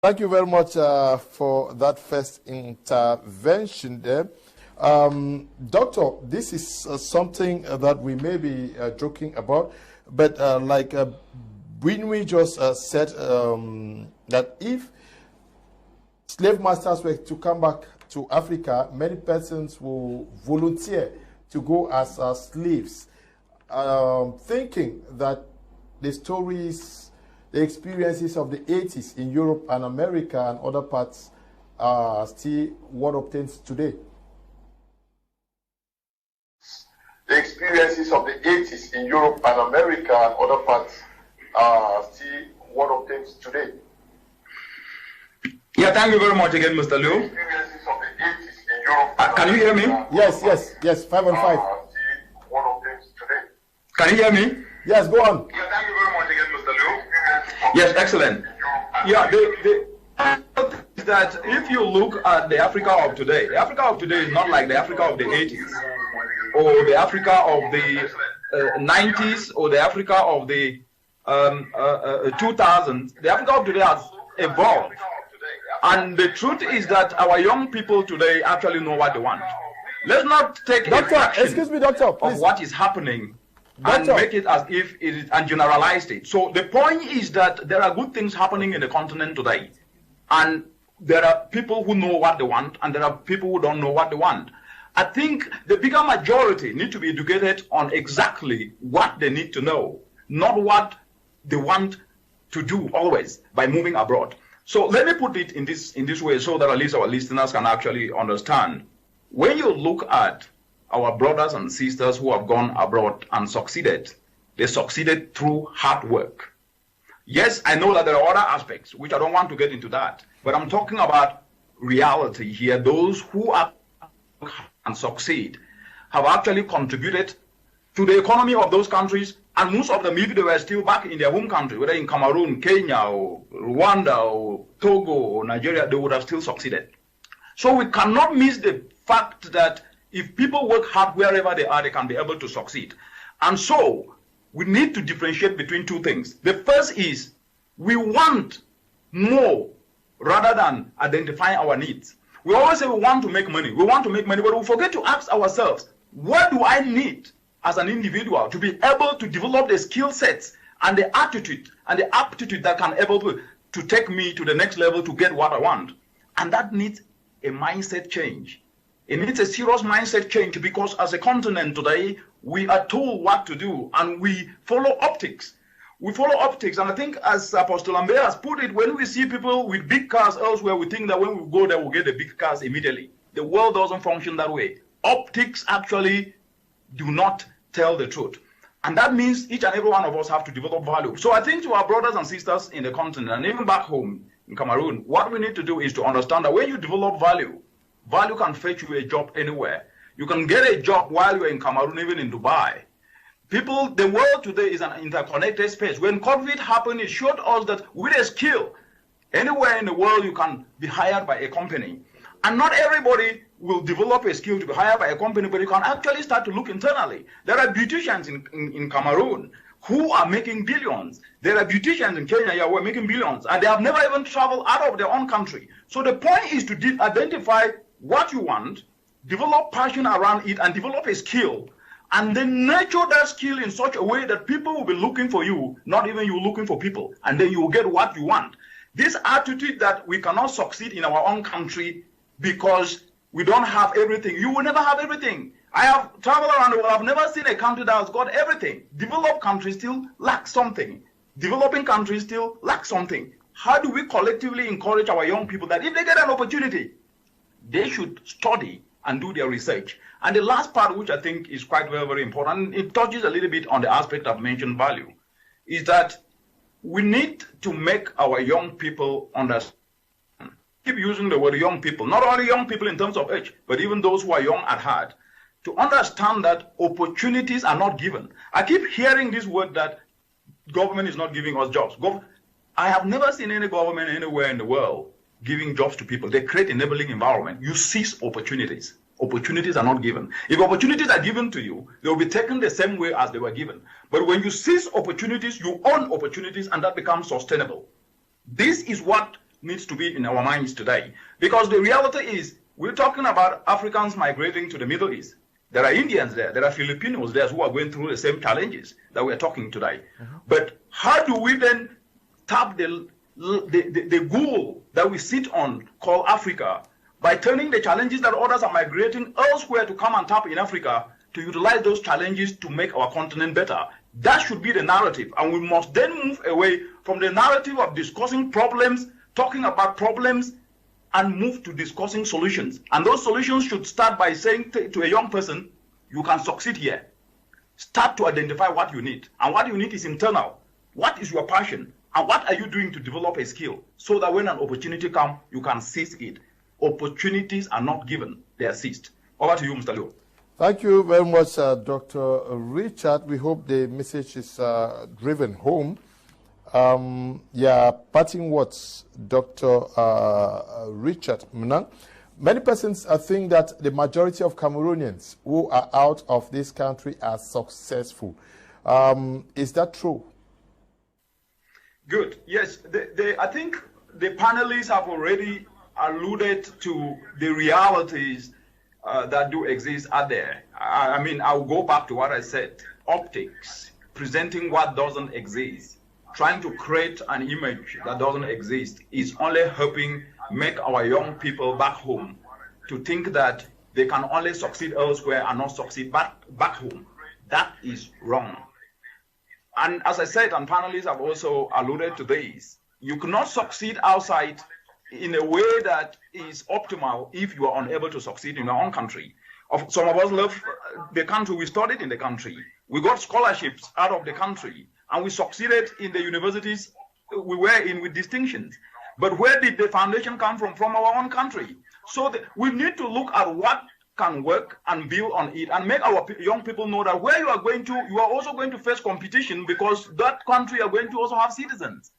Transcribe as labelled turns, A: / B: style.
A: Thank you very much for that first intervention there. Doctor, this is something that we may be joking about, but like Brinwi just said, that if slave masters were to come back to Africa, many persons will volunteer to go as slaves, thinking that the stories, the experiences of the 80s in Europe and America and other parts are still what obtains today. The experiences of the 80s in Europe and America and other parts are still what obtains today.
B: Yeah, thank you very much again, Mr. Liu.
A: The experiences of the 80s in Europe and
B: Can you hear me?
A: Yes, 5 on 5. What obtains today.
B: Can you hear me?
A: Yes, go on.
B: Yeah, thank you very much again, Mr. Liu. Yes, excellent. Yeah, the is that if you look at the Africa of today, the Africa of today is not like the Africa of the 80s, or the Africa of the 90s, or the Africa of the 2000s. The Africa of today has evolved. And the truth is that our young people today actually know what they want. Let's not take a fraction
A: excuse me, doctor, please.
B: of what is happening and make it as if it is, and generalize it. So the point is that there are good things happening in the continent today. And there are people who know what they want, and there are people who don't know what they want. I think the bigger majority need to be educated on exactly what they need to know, not what they want to do always by moving abroad. So let me put it in this way so that at least our listeners can actually understand. When you look at our brothers and sisters who have gone abroad and succeeded, they succeeded through hard work. Yes, I know that there are other aspects, which I don't want to get into that, but I'm talking about reality here. Those who are and succeed have actually contributed to the economy of those countries, and most of them, if they were still back in their home country, whether in Cameroon, Kenya, or Rwanda, or Togo, or Nigeria, they would have still succeeded. So we cannot miss the fact that if people work hard wherever they are, they can be able to succeed. And so we need to differentiate between two things. The first is we want more rather than identifying our needs. We always say we want to make money. We want to make money, but we forget to ask ourselves, what do I need as an individual to be able to develop the skill sets and the attitude and the aptitude that can able to take me to the next level to get what I want? And that needs a mindset change. It needs a serious mindset change, because as a continent today, we are told what to do and we follow optics. We follow optics, and I think as Apostle Ambe has put it, when we see people with big cars elsewhere, we think that when we go there, we'll get the big cars immediately. The world doesn't function that way. Optics actually do not tell the truth. And that means each and every one of us have to develop value. So I think to our brothers and sisters in the continent, and even back home in Cameroon, what we need to do is to understand that when you develop value, value can fetch you a job anywhere. You can get a job while you're in Cameroon, even in Dubai. People, the world today is an interconnected space. When COVID happened, it showed us that with a skill, anywhere in the world you can be hired by a company. And not everybody will develop a skill to be hired by a company, but you can actually start to look internally. There are beauticians in Cameroon who are making billions. There are beauticians in Kenya who are making billions, and they have never even traveled out of their own country. So the point is to identify what you want, develop passion around it, and develop a skill, and then nurture that skill in such a way that people will be looking for you, not even you looking for people, and then you will get what you want. This attitude that we cannot succeed in our own country because we don't have everything. You will never have everything. I have traveled around the world. I've never seen a country that has got everything. Developed countries still lack something. Developing countries still lack something. How do we collectively encourage our young people that if they get an opportunity, they should study and do their research? And the last part, which I think is quite very, very important, it touches a little bit on the aspect I've mentioned, value, is that we need to make our young people understand. Keep using the word young people, not only young people in terms of age, but even those who are young at heart, to understand that opportunities are not given. I keep hearing this word that government is not giving us jobs. I have never seen any government anywhere in the world giving jobs to people. They create enabling environment. You seize opportunities. Opportunities are not given. If opportunities are given to you, they will be taken the same way as they were given. But when you seize opportunities, you own opportunities, and that becomes sustainable. This is what needs to be in our minds today. Because the reality is, we're talking about Africans migrating to the Middle East. There are Indians there, there are Filipinos there who are going through the same challenges that we're talking today. But how do we then tap the goal that we sit on called Africa by turning the challenges that others are migrating elsewhere to come and tap in Africa to utilize those challenges to make our continent better? That should be the narrative. And we must then move away from the narrative of discussing problems, talking about problems, and move to discussing solutions. And those solutions should start by saying to a young person, you can succeed here. Start to identify what you need. And what you need is internal. What is your passion? And what are you doing to develop a skill so that when an opportunity comes, you can seize it? Opportunities are not given, they are seized. Over to you, Mr. Leo.
A: Thank you very much, Dr. Richard. We hope the message is driven home. Parting words, Dr. Richard Mnang. Many persons think that the majority of Cameroonians who are out of this country are successful. Is that true?
B: Good. Yes. I think the panelists have already alluded to the realities that do exist out there. I mean, I'll go back to what I said. Optics, presenting what doesn't exist, trying to create an image that doesn't exist is only helping make our young people back home to think that they can only succeed elsewhere and not succeed back home. That is wrong. And as I said, and panelists have also alluded to this, you cannot succeed outside in a way that is optimal if you are unable to succeed in your own country. Some of us love the country. We studied in the country. We got scholarships out of the country, and we succeeded in the universities we were in with distinctions. But where did the foundation come from? From our own country. So we need to look at what can work and build on it and make our young people know that where you are going to, you are also going to face competition because that country are going to also have citizens.